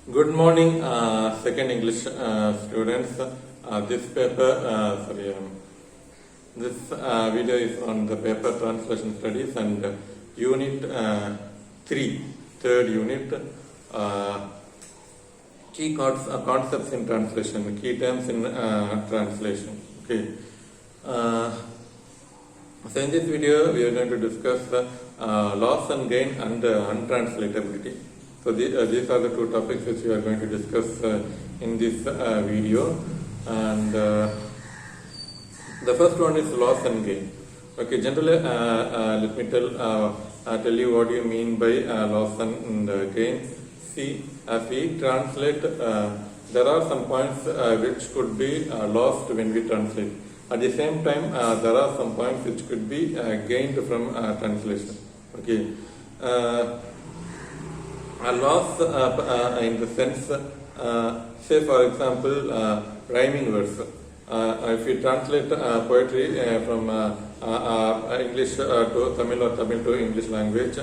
Good morning, second English students. This paper, this video is on the paper translation studies and unit 3, third unit, key concepts in translation, key terms in translation. Okay. So in this video, we are going to discuss loss and gain and untranslatability. So these are the two topics which we are going to discuss in this video. And the first one is loss and gain. Okay, generally, let me tell you what you mean by loss and gain. See, as we translate, there are some points which could be lost when we translate. At the same time, there are some points which could be gained from translation. Okay. A loss in the sense, say for example, rhyming words. If you translate poetry from English to Tamil or Tamil to English language,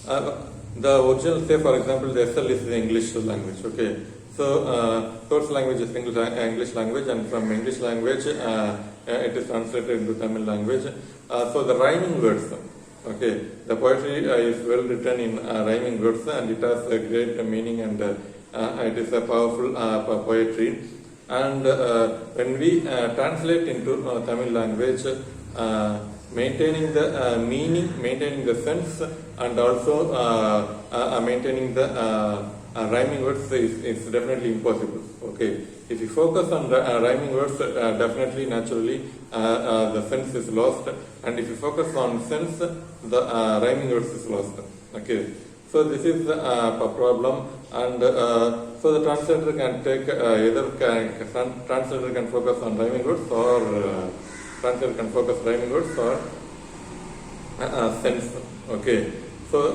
the original, say for example, the SL is the English language. Okay, so source language is English language, and from English language it is translated into Tamil language. So the rhyming words. Okay, the poetry is well written in rhyming words, and it has a great meaning, and it is a powerful poetry. And when we translate into Tamil language, maintaining the meaning, maintaining the sense, and also maintaining the rhyming words is definitely impossible. Okay, if you focus on rhyming words, definitely, naturally, the sense is lost, and if you focus on sense, the rhyming words is lost. Okay, so this is a problem, and so the translator can take translator can focus on rhyming words, or translator can focus rhyming words or sense. Okay, so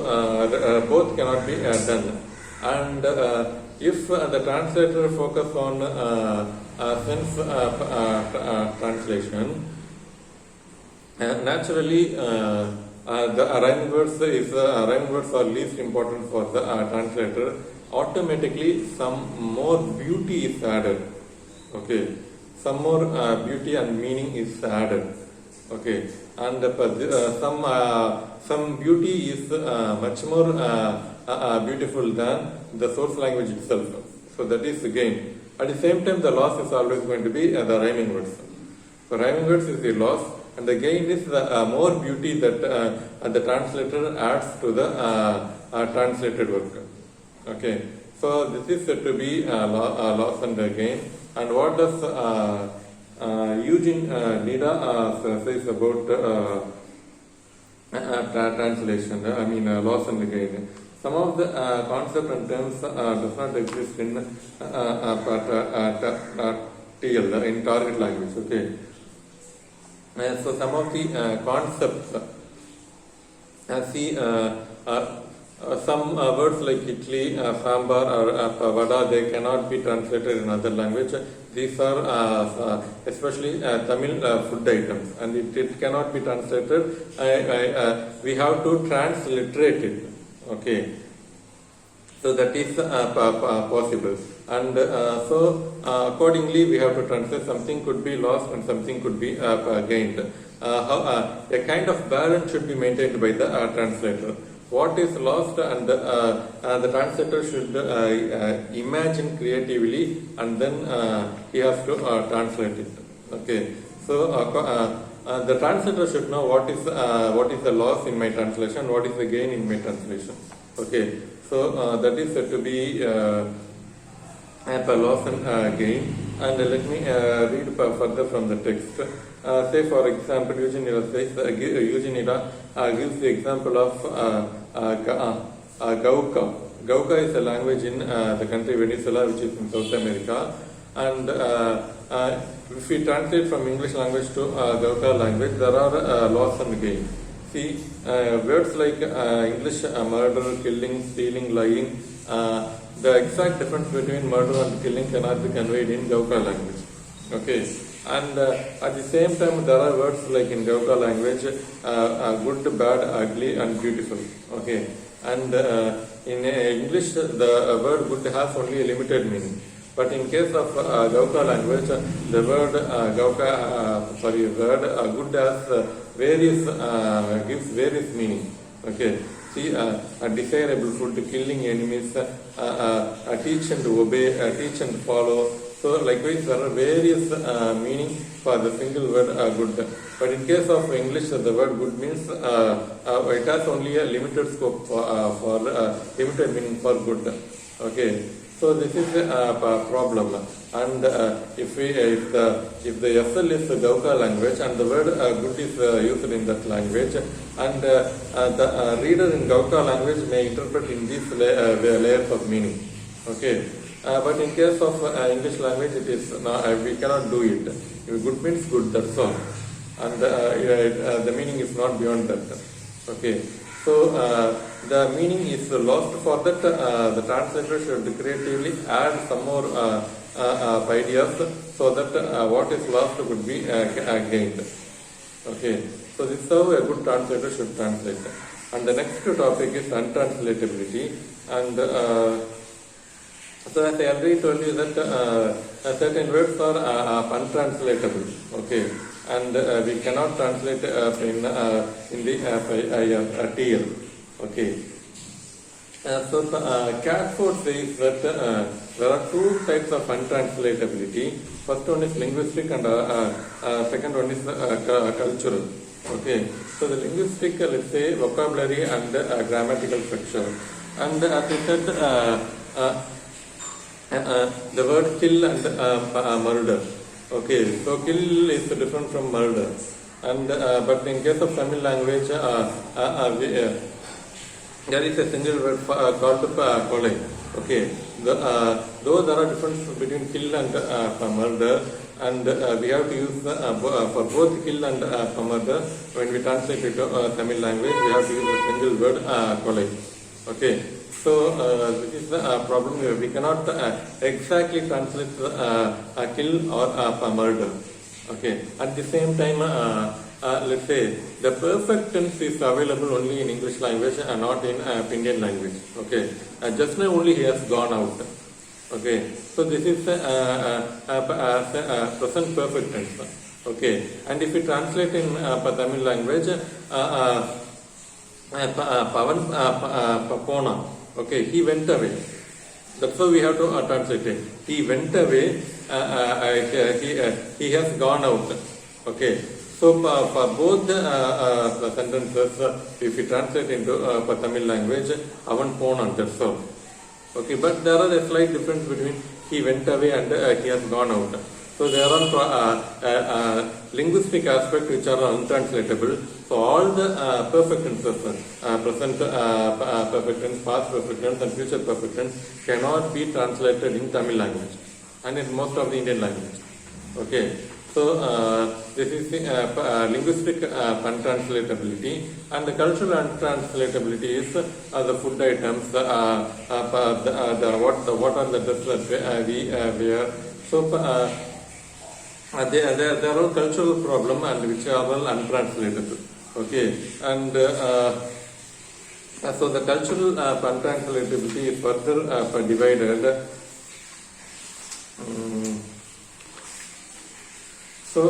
both cannot be done. And if the translator focus on sense translation, naturally the rhyming words are least important for the translator. Automatically, some more beauty is added. Okay, some more beauty and meaning is added. Okay, and some beauty is much more beautiful than the source language itself. So that is the gain. At the same time, the loss is always going to be the rhyming words. So rhyming words is the loss, and the gain is the more beauty that the translator adds to the translated work. Okay, so this is said to be loss and gain. And what does Eugene Nida says about translation? I mean, loss and gain. Some of the concept and terms does not exist in TL, in target language. Okay, so some of the concepts, see, some words like idli, sambar, or vada, they cannot be translated in other language. These are especially Tamil food items, and it cannot be translated. We have to transliterate it. Okay, so that is possible, and so accordingly we have to translate. Something could be lost and something could be gained. A kind of balance should be maintained by the translator. What is lost, and the translator should imagine creatively, and then he has to translate it. Okay, so the translator should know what is the loss in my translation, what is the gain in my translation. Okay, so that is said to be a loss and gain. And let me read further from the text. Say for example, Eugene Nida says, Eugene Nida gives the example of Gauca. Gauca is a language in the country Venezuela, which is in South America. And if we translate from English language to Gauca language, there are loss and gain. See, words like English murder, killing, stealing, lying, the exact difference between murder and killing cannot be conveyed in Gauca language. Okay, and at the same time, there are words like in Gauca language, good, bad, ugly, and beautiful. Okay, and in English the word good has only a limited meaning. But in case of Gauka language, the word good has various gives various meaning. Okay, see, a desirable food, killing enemies, teach and obey, teach and follow. So likewise, there are various meaning for the single word good. But in case of English, the word good means it has only a limited scope for limited meaning for good. Okay. So this is a problem, and if the SL is the Gauka language and the word good is used in that language, and the reader in Gauka language may interpret in these layers of meaning. Okay, but in case of English language, it is not, we cannot do it. If good means good, that's all, and the meaning is not beyond that. Okay. So the meaning is lost. For that, the translator should creatively add some more ideas so that what is lost would be gained. Okay, so this is how a good translator should translate. And the next topic is untranslatability. And so as I already told you that certain words are untranslatable. Okay, and we cannot translate in the TL. Okay. So Catford says that there are two types of untranslatability. First one is linguistic, and second one is cultural. Okay. So the linguistic, let's say, vocabulary and grammatical structure. And as I said, the word kill and murder. Okay, so kill is different from murder, and but in case of Tamil language, there is a single word called kolai. Okay, though there are differences between kill and murder, and we have to use for both kill and murder. When we translate it to Tamil language, we have to use a single word kolai. Okay. So this is the problem. We cannot exactly translate kill or murder. Okay. At the same time, let's say the perfect tense is available only in English language and not in Indian language. Okay. Just now only he has gone out. Okay. So this is present perfect tense. Okay. And if we translate in Tamil language, Pavan Pona. Okay, he went away. That's how we have to translate it. He went away. He has gone out. Okay. So for both the sentences, if we translate into Tamil language, avan ponan, that's all. Okay, but there are a slight difference between he went away and he has gone out. So there are linguistic aspects which are untranslatable. So all the perfect tenses, present perfect tense, past perfect tense, and future perfect tense cannot be translated in Tamil language and in most of the Indian language. Okay. So this is the linguistic untranslatability, and the cultural untranslatability is the food items, what are the dresses that we wear. So there are cultural problem and which are all untranslatable. Okay, and so the cultural untranslatability is further divided. So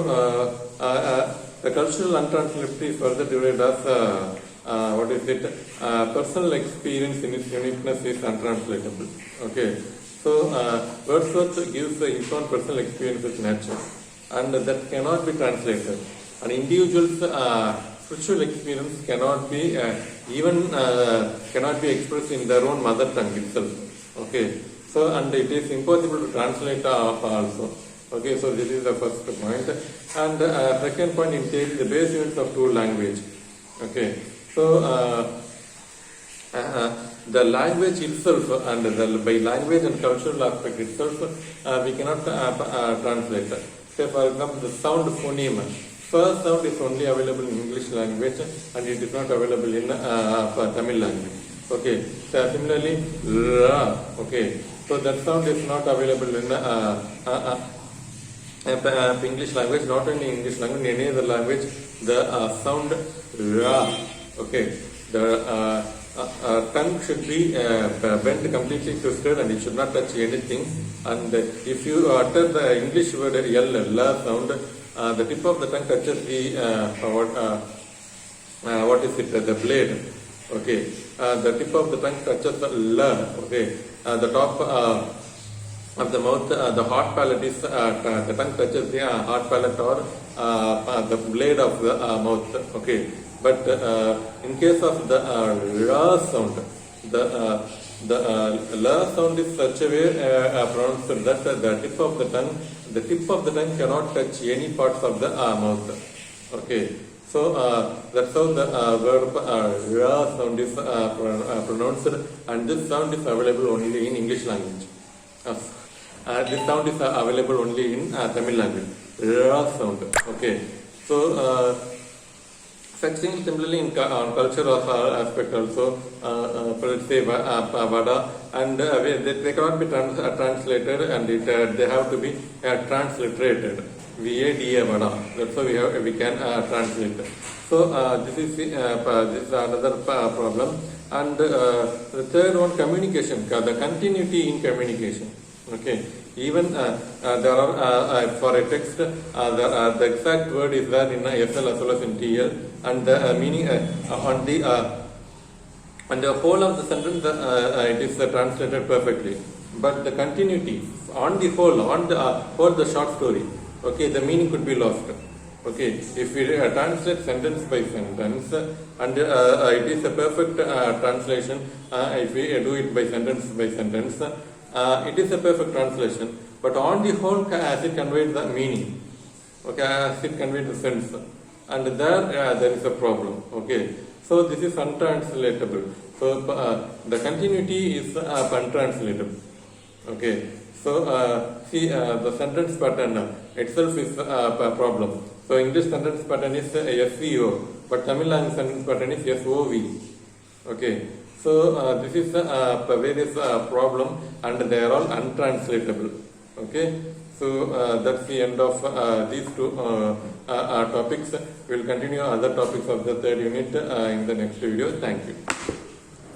the cultural untranslatability is further divided as what is it? Personal experience in its uniqueness is untranslatable. Okay, so Wordsworth gives his own personal experience with nature, and that cannot be translated. An individual's spiritual experience cannot be cannot be expressed in their own mother tongue itself. Okay, so and it is impossible to translate also. Okay, so this is the first point, and second point entails the base units of two language. Okay, so the language itself and by language and cultural aspect itself, we cannot translate. Say for example, the sound phoneme. First sound is only available in English language and it is not available in Tamil language. Okay, so similarly, ra. Okay, so that sound is not available in English language, not only English language, in any other language, the sound ra. Okay, the tongue should be bent completely twisted and it should not touch anything. And if you utter the English word L, la sound, the tip of the tongue touches the what is it? The blade. Okay. The tip of the tongue touches the la. Okay. The top of the mouth, the hot palate is the tongue touches the hot palate or the blade of the mouth. Okay. But in case of the la sound, the la sound is such a way pronounced that the tip of the tongue cannot touch any parts of the mouth. Okay. So that's how the verb la sound is pronounced, and this sound is available only in English language. This sound is available only in Tamil language. La sound. Okay. So such things similarly in cultural aspect also, let's say vada, and they cannot be translated, and they have to be transliterated. VADA vada. That's how we can translate. So this is another problem. And the third one, communication, the continuity in communication. Okay. Even there are for a text, the exact word is there in SL as well as in TL, and the meaning on the whole of the sentence it is translated perfectly. But the continuity on the whole, the short story, okay, the meaning could be lost. Okay, if we translate sentence by sentence, and it is a perfect translation. If we do it by sentence, it is a perfect translation. But on the whole, as it conveys the meaning, okay, as it conveys the sense, and there is a problem. Okay, so this is untranslatable. So the continuity is untranslatable. Okay, so see the sentence pattern itself is a problem. So English sentence pattern is SVO, but Tamil language sentence pattern is SOV. Okay, so this is various problem, and they are all untranslatable. Okay, so that's the end of these two topics. We will continue other topics of the third unit in the next video. Thank you.